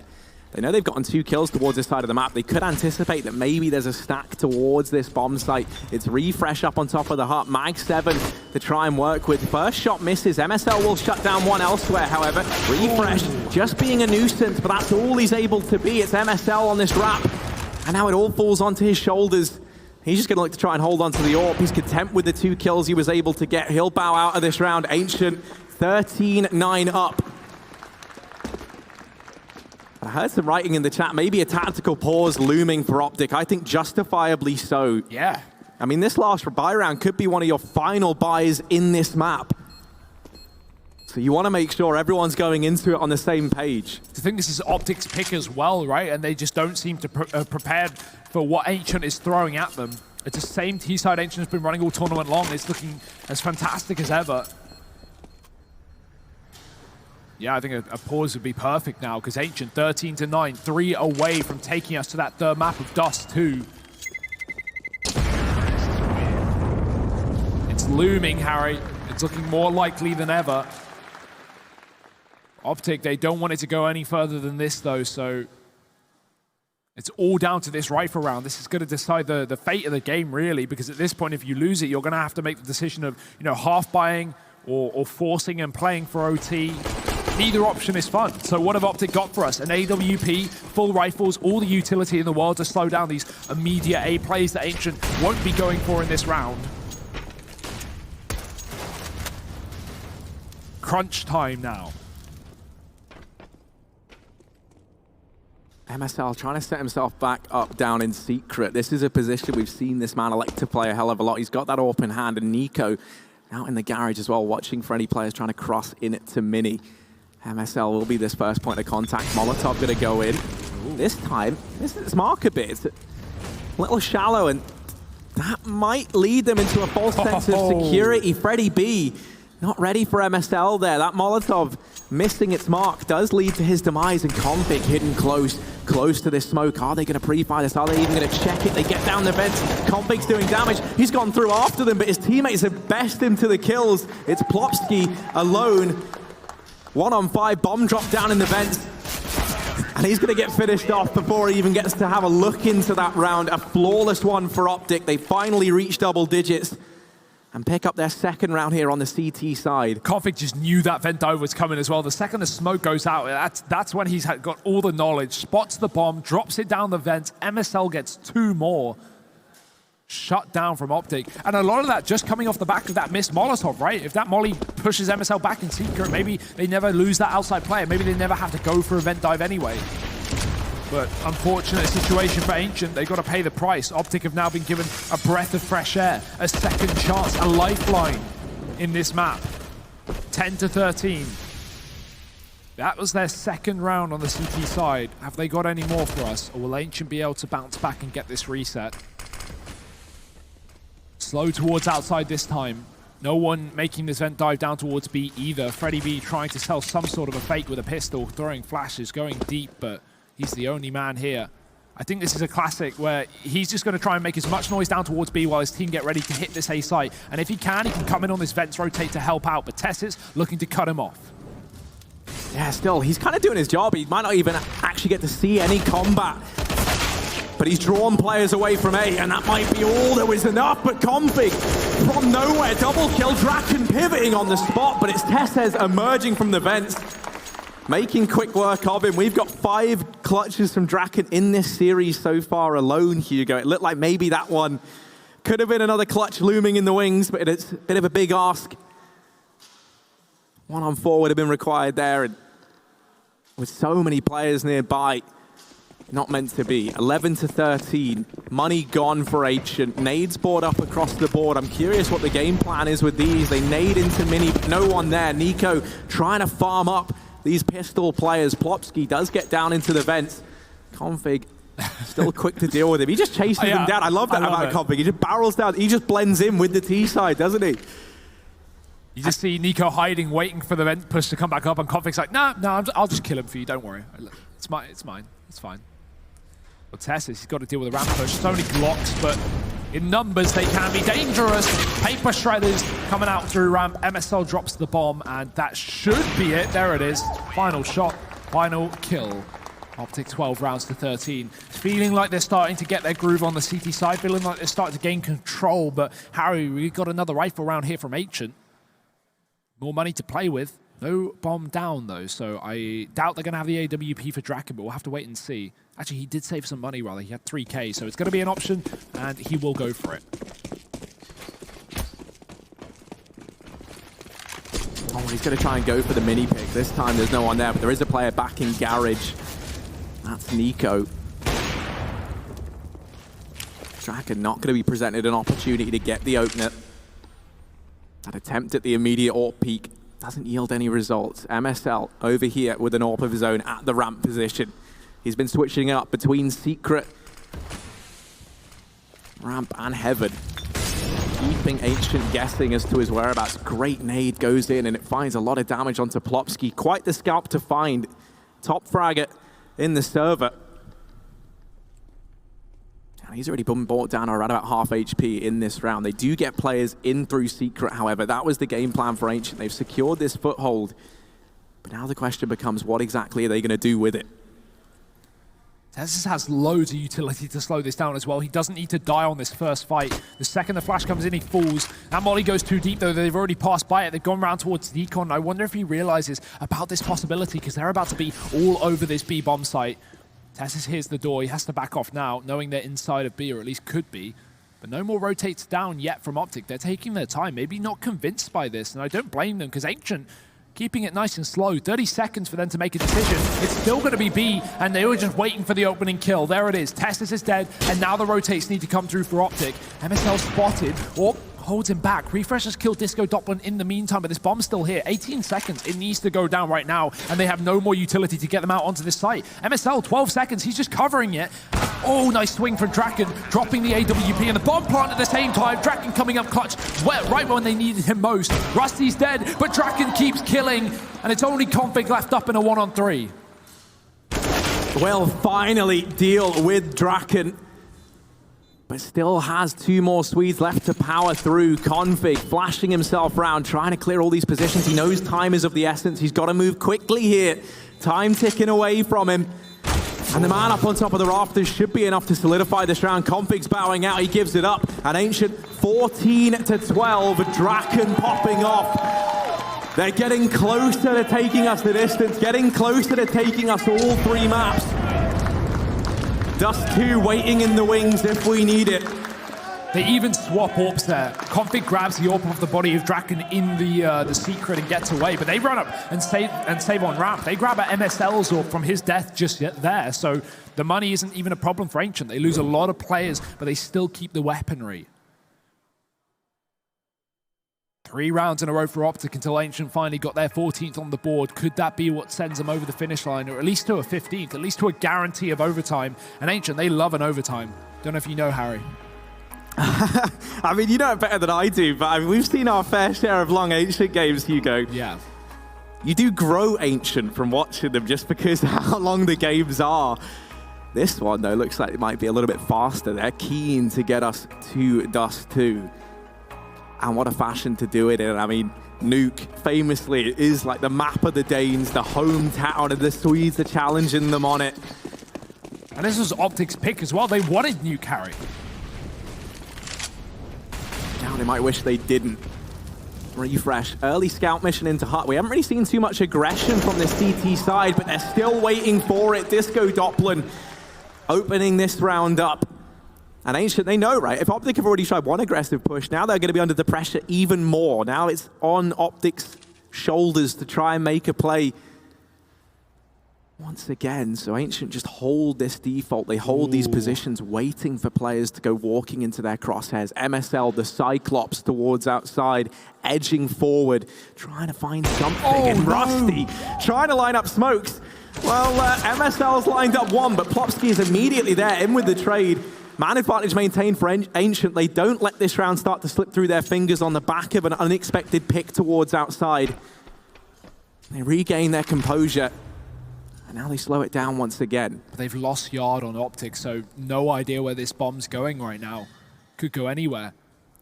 they know they've gotten 2 kills towards this side of the map. They could anticipate that maybe there's a stack towards this bomb site. It's refresh up on top of the hut. Mag 7 to try and work with. First shot misses. MSL will shut down one elsewhere, however. Refresh just being a nuisance, but that's all he's able to be. It's MSL on this wrap. And now it all falls onto his shoulders. He's just going to look to try and hold on to the AWP. He's content with the 2 kills he was able to get. He'll bow out of this round. Ancient 13-9 up. I heard some writing in the chat, maybe a tactical pause looming for Optic. I think justifiably so. Yeah. I mean, this last buy round could be one of your final buys in this map. So you want to make sure everyone's going into it on the same page. I think this is Optic's pick as well, right? And they just don't seem to prepared for what Ancient is throwing at them. It's the same T-side Ancient has been running all tournament long. It's looking as fantastic as ever. Yeah, I think a pause would be perfect now, because Ancient 13-9, 3 away from taking us to that third map of Dust 2. It's looming, Harry. It's looking more likely than ever. Optic, they don't want it to go any further than this, though, so it's all down to this rifle round. This is going to decide the fate of the game, really, because at this point, if you lose it, you're going to have to make the decision of, you know, half buying or forcing and playing for OT. Neither option is fun. So what have Optic got for us? An AWP, full rifles, all the utility in the world to slow down these immediate A plays that Ancient won't be going for in this round. Crunch time now. MSL trying to set himself back up down in secret. This is a position we've seen this man elect to play a hell of a lot. He's got that AWP in hand, and Nico out in the garage as well, watching for any players trying to cross in it to mini. MSL will be this first point of contact. Molotov going to go in. Ooh. This time, this is mark a bit. It's a little shallow, and that might lead them into a false sense of security. Freddie B not ready for MSL there. That Molotov missing its mark does lead to his demise, and Config hidden close to this smoke. Are they going to pre-fire this? Are they even going to check it? They get down the vents. Config's doing damage. He's gone through after them, but his teammates have bested him to the kills. It's Plopsky alone. 1-on-5, bomb drop down in the vents. And he's going to get finished off before he even gets to have a look into that round. A flawless one for Optic. They finally reach double digits and pick up their second round here on the CT side. Config just knew that vent dive was coming as well. The second the smoke goes out, that's when he's got all the knowledge. Spots the bomb, drops it down the vents. MSL gets 2 more. Shut down from Optic. And a lot of that just coming off the back of that missed Molotov, right? If that molly pushes MSL back in secret, maybe they never lose that outside player. Maybe they never have to go for a vent dive anyway. But unfortunate situation for Ancient. They've got to pay the price. Optic have now been given a breath of fresh air, a second chance, a lifeline in this map. 10-13. That was their second round on the CT side. Have they got any more for us? Or will Ancient be able to bounce back and get this reset? Slow towards outside this time. No one making this vent dive down towards B either. Freddie B trying to sell some sort of a fake with a pistol, throwing flashes, going deep, but he's the only man here. I think this is a classic where he's just going to try and make as much noise down towards B while his team get ready to hit this A site. And if he can come in on this vents rotate to help out, but Tess's looking to cut him off. Yeah, still, he's kind of doing his job. He might not even actually get to see any combat. But he's drawn players away from A, and that might be all there was enough. But Config, from nowhere, double kill, Draken pivoting on the spot, but it's Tessez emerging from the vents, making quick work of him. We've got 5 clutches from Draken in this series so far alone, Hugo. It looked like maybe that one could have been another clutch looming in the wings, but it's a bit of a big ask. 1-on-4 would have been required there, and with so many players nearby, not meant to be. 11-13. Money gone for Ancient. Nades board up across the board. I'm curious what the game plan is with these. They nade into mini, but no one there. Nico trying to farm up these pistol players. Plopsky does get down into the vents. Config Still quick to deal with him. He just chases them down. I love that about Optic. He just barrels down. He just blends in with the T side, doesn't he? You just see Nico hiding, waiting for the vent push to come back up, and Config's like, no, I'll just kill him for you, don't worry. It's mine, it's fine. Well, Tessus, he's got to deal with the ramp push. So many Glocks, but in numbers, they can be dangerous. Paper Shredders coming out through ramp. MSL drops the bomb, and that should be it. There it is. Final shot, final kill. Optic 12 rounds to 13. Feeling like they're starting to get their groove on the CT side, feeling like they're starting to gain control, but Harry, we've got another rifle round here from Ancient. More money to play with. No bomb down, though, so I doubt they're going to have the AWP for Draken, but we'll have to wait and see. Actually, he did save some money, rather. He had 3K, so it's going to be an option, and he will go for it. Oh, he's going to try and go for the mini pick. This time there's no one there, but there is a player back in Garage. That's Nico. Draken not going to be presented an opportunity to get the opener. That attempt at the immediate AWP peak doesn't yield any results. MSL over here with an AWP of his own at the ramp position. He's been switching it up between Secret, ramp, and Heaven. Keeping Ancient guessing as to his whereabouts. Great nade goes in and it finds a lot of damage onto Plopsky. Quite the scalp to find. Top fragger in the server. He's already been brought down around about half HP in this round. They do get players in through Secret, however. That was the game plan for Ancient. They've secured this foothold. But now the question becomes, what exactly are they going to do with it? Tessus has loads of utility to slow this down as well. He doesn't need to die on this first fight. The second the flash comes in, he falls. That molly goes too deep, though. They've already passed by it. They've gone round towards Decon. I wonder if he realizes about this possibility, because they're about to be all over this B bomb site. Tessus hears the door. He has to back off now, knowing they're inside of B, or at least could be. But no more rotates down yet from Optic. They're taking their time, maybe not convinced by this, and I don't blame them, because Ancient keeping it nice and slow. 30 seconds for them to make a decision. It's still going to be B, and they were just waiting for the opening kill. There it is. Tessus is dead, and now the rotates need to come through for Optic. MSL spotted, or holds him back. Refresh has killed Disco Doppler in the meantime, but this bomb's still here. 18 seconds. It needs to go down right now, and they have no more utility to get them out onto this site. MSL, 12 seconds. He's just covering it. Oh, nice swing from Draken, dropping the AWP, and the bomb plant at the same time. Draken coming up clutch right when they needed him most. Rusty's dead, but Draken keeps killing, and it's only Config left up in a 1-on-3. Well, finally deal with Draken, but still has two more Swedes left to power through. Config flashing himself around, trying to clear all these positions. He knows time is of the essence. He's got to move quickly here. Time ticking away from him. And the man up on top of the rafters should be enough to solidify this round. Config's bowing out, he gives it up. And Ancient 14-12, Draken popping off. They're getting closer to taking us the distance, getting closer to taking us all three maps. Dust 2 waiting in the wings if we need it. They even swap AWPs there. Config grabs the AWP off the body of Draken in the secret and gets away, but they run up and save on ramp. They grab a MSL's AWP from his death just yet there, so the money isn't even a problem for Ancient. They lose a lot of players, but they still keep the weaponry. 3 rounds in a row for Optic until Ancient finally got their 14th on the board. Could that be what sends them over the finish line, or at least to a 15th, at least to a guarantee of overtime? And Ancient, they love an overtime. Don't know if you know, Harry. I mean, you know it better than I do, but I mean, we've seen our fair share of long Ancient games, Hugo. Yeah. You do grow Ancient from watching them just because of how long the games are. This one, though, looks like it might be a little bit faster. They're keen to get us to Dust 2. And what a fashion to do it in. I mean, Nuke famously is like the map of the Danes, the hometown, and the Swedes are challenging them on it. And this was Optic's pick as well. They wanted Nuke, Harry. Now they might wish they didn't. Refresh. Early scout mission into Hut. We haven't really seen too much aggression from the CT side, but they're still waiting for it. Disco Doppler opening this round up. And Ancient, they know, right? If Optic have already tried one aggressive push, now they're going to be under the pressure even more. Now it's on Optic's shoulders to try and make a play once again. So Ancient just hold this default. They hold these positions, waiting for players to go walking into their crosshairs. MSL, the Cyclops towards outside, edging forward, trying to find something. And Rusty trying to line up smokes. Well, MSL's lined up one, but Plopsky is immediately there, in with the trade. Man advantage maintained for Ancient. They don't let this round start to slip through their fingers on the back of an unexpected pick towards outside. They regain their composure, and now they slow it down once again. They've lost yard on Optic, so no idea where this bomb's going right now. Could go anywhere.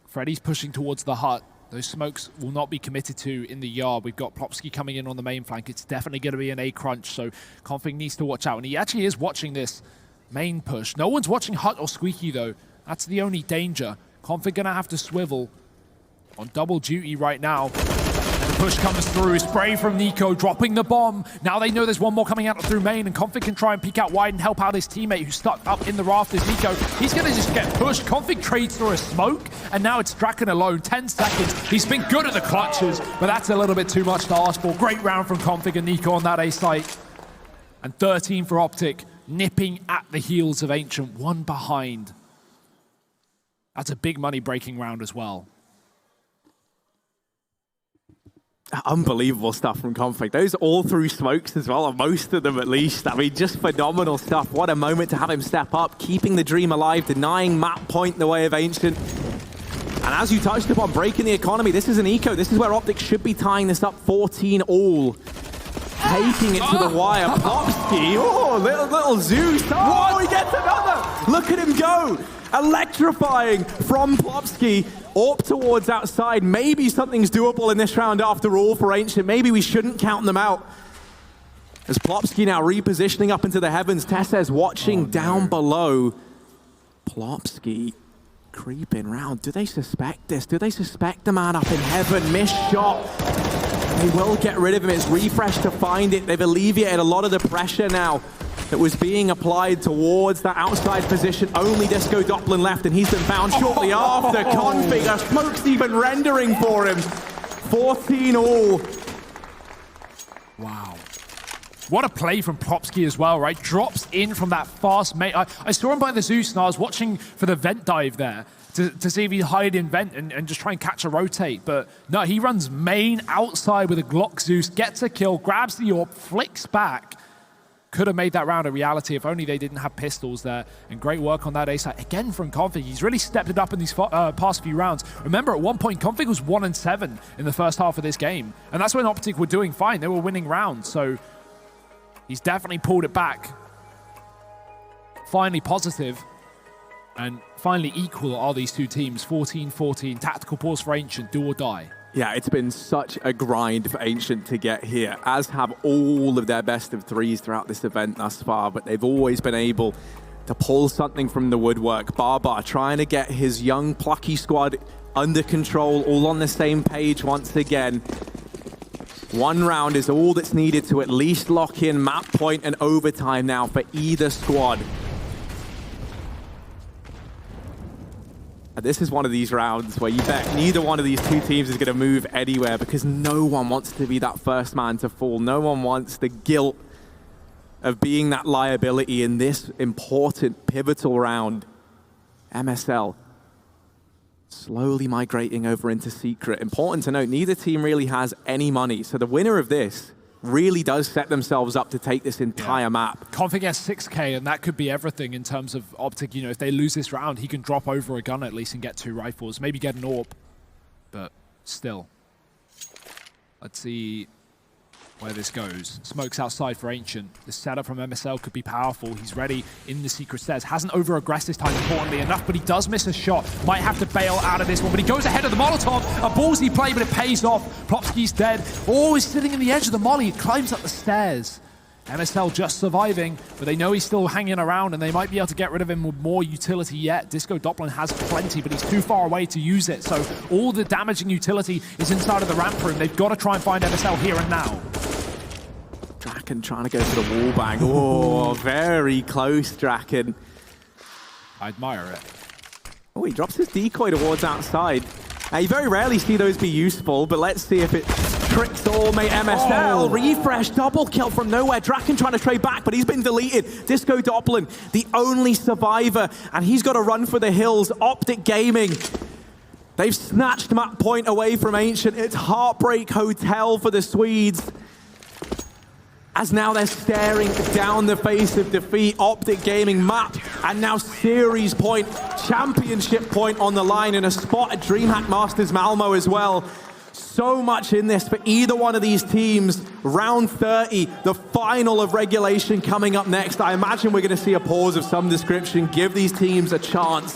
Freddy's pushing towards the hut. Those smokes will not be committed to in the yard. We've got Plopsky coming in on the main flank. It's definitely going to be an A crunch, so Config needs to watch out. And he actually is watching this main push. No one's watching Hut or Squeaky, though. That's the only danger. Config going to have to swivel on double duty right now. And the push comes through. Spray from Nico, dropping the bomb. Now they know there's one more coming out through main, and Config can try and peek out wide and help out his teammate who's stuck up in the rafters. Nico, he's going to just get pushed. Config trades through a smoke, and now it's Draken alone. 10 seconds. He's been good at the clutches, but that's a little bit too much to ask for. Great round from Config and Nico on that A site. And 13 for Optic, nipping at the heels of Ancient, one behind. That's a big money breaking round as well. Unbelievable stuff from Config. Those all through smokes as well, or most of them at least. I mean, just phenomenal stuff. What a moment to have him step up, keeping the dream alive, denying map point in the way of Ancient. And as you touched upon, breaking the economy, this is an eco. This is where Optic should be tying this up 14 all. Taking it to the wire. Plopsky, oh, little Zeus. Oh, he gets another. Look at him go. Electrifying from Plopsky. Up towards outside. Maybe something's doable in this round after all for Ancient. Maybe we shouldn't count them out. As Plopsky now repositioning up into the heavens. Tessez watching down below. Plopsky creeping round. Do they suspect this? Do they suspect the man up in heaven? Missed shot. They will get rid of him. It's Refresh to find it. They've alleviated a lot of the pressure now that was being applied towards that outside position. Only Disco Doppelin left, and he's been found shortly after. Config, smoke's even rendering for him. 14 all. Wow. What a play from Plopsky as well, right? Drops in from that fast mate. I saw him by the Zeus, and I was watching for the vent dive there to see if he'd hide in vent and just try and catch a rotate. But no, he runs main outside with a Glock Zeus, gets a kill, grabs the AWP, flicks back. Could have made that round a reality if only they didn't have pistols there. And great work on that A side. Again from Config. He's really stepped it up in these past few rounds. Remember, at one point, Config was 1-7 in the first half of this game. And that's when Optic were doing fine. They were winning rounds. So he's definitely pulled it back. Finally positive. And finally equal are these two teams. 14-14. Tactical pause for Ancient. Do or die. Yeah, it's been such a grind for Ancient to get here, as have all of their best of threes throughout this event thus far, but they've always been able to pull something from the woodwork. Barbar trying to get his young, plucky squad under control, all on the same page once again. One round is all that's needed to at least lock in map point and overtime now for either squad. This is one of these rounds where you bet neither one of these two teams is going to move anywhere because no one wants to be that first man to fall. No one wants the guilt of being that liability in this important, pivotal round. MSL slowly migrating over into Secret. Important to note, neither team really has any money. So the winner of this really does set themselves up to take this entire map. Config has 6K, and that could be everything in terms of Optic. You know, if they lose this round, he can drop over a gun at least and get 2 rifles, maybe get an AWP, but still. Let's see where this goes. Smokes outside for Ancient. The setup from MSL could be powerful. He's ready in the secret stairs. Hasn't over-aggressed this time, importantly enough, but he does miss a shot. Might have to bail out of this one, but he goes ahead of the Molotov. A ballsy play, but it pays off. Plopsky's dead. Oh, he's sitting in the edge of the molly. He climbs up the stairs. MSL just surviving, but they know he's still hanging around, and they might be able to get rid of him with more utility yet. Disco Doppelin has plenty, but he's too far away to use it, so all the damaging utility is inside of the ramp room. They've got to try and find MSL here and now. Draken trying to go for the wall bang. Oh, very close, Draken. I admire it. Oh, he drops his decoy towards outside. You very rarely see those be useful, but let's see if it tricks all, mate. MSL, refresh, double kill from nowhere. Draken trying to trade back, but he's been deleted. Disco Doppelin, the only survivor, and he's got to run for the hills. Optic Gaming, they've snatched map point away from Ancient. It's Heartbreak Hotel for the Swedes. as now they're staring down the face of defeat. Optic Gaming map, and now series point, championship point on the line, in a spot at DreamHack Masters Malmo as well. So much in this for either one of these teams. Round 30, the final of regulation coming up next. I imagine we're going to see a pause of some description, give these teams a chance.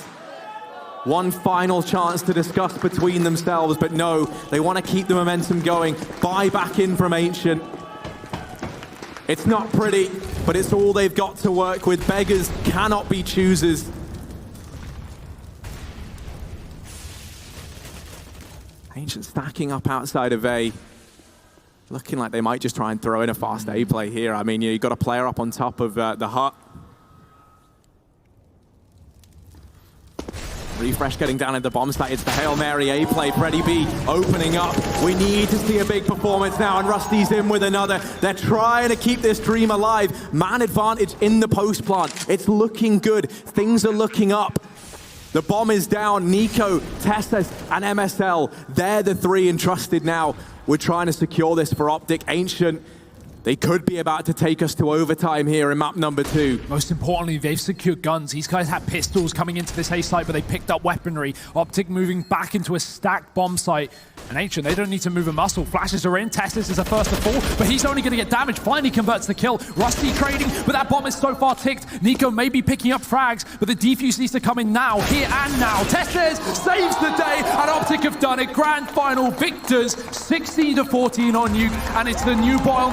One final chance to discuss between themselves, but no, they want to keep the momentum going. Buy back in from Ancient. It's not pretty, but it's all they've got to work with. Beggars cannot be choosers. Ancient stacking up outside of A. Looking like they might just try and throw in a fast A play here. I mean, you've got a player up on top of the hut. Refresh getting down at the bomb site. It's the Hail Mary A play. Freddy B opening up. We need to see a big performance now, and Rusty's in with another. They're trying to keep this dream alive. Man advantage in the post plant. It's looking good. Things are looking up. The bomb is down. Nico, Tessus, and MSL. They're the three entrusted now. We're trying to secure this for Optic. Ancient, they could be about to take us to overtime here in map number 2. Most importantly, they've secured guns. These guys had pistols coming into this A site, but they picked up weaponry. Optic moving back into a stacked bomb site. And Ancient, they don't need to move a muscle. Flashes are in. Tessus is the first to fall, but he's only going to get damaged. Finally converts the kill. Rusty trading, but that bomb is so far ticked. Nico may be picking up frags, but the defuse needs to come in now, here and now. Tessus saves the day, and Optic have done it. Grand final victors, 16-14 on Nuke, and it's the new boy on